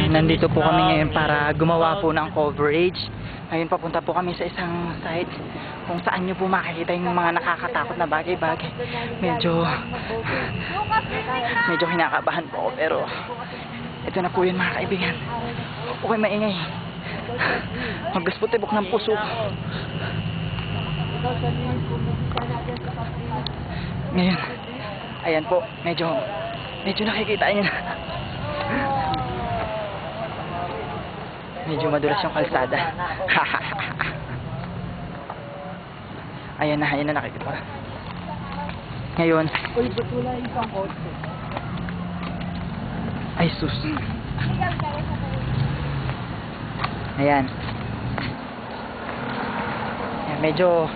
Nandito po kami ngayon para gumawa po ng coverage. Ngayon papunta po kami sa isang site kung saan nyo po makikita yung mga nakakatakot na bagay-bagay. Medyo kinakabahan po ako, pero ito na po yun mga kaibigan. Okay, maingay. Maggasputibok ng puso. Ngayon, ayan po, medyo nakikita nyo na. Medyo madulas yung kalsada. Ayan na nakikita. Ngayon, ay sus. Ayan. Medyo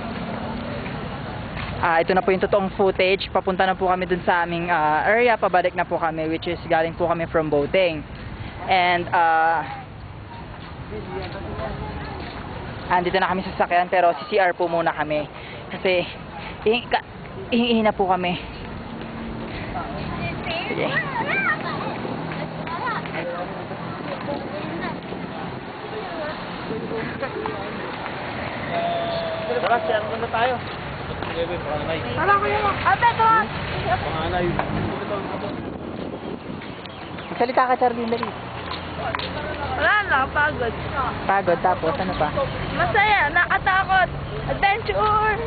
ito na po yung totoong footage. Papunta na po kami dun sa aming area. Pabalik na po kami, which is galing po kami from boating. And andito na kami sa sasakyan, pero CCR po muna kami kasi ihingi na po kami. Sige. Tara, share muna tayo. Tara ko yung ate ko. Panganay. Salita ka, Charlene, dali. Wala lang, pagod. Pagod, tapos ano pa? Masaya, nakatakot. Adventure!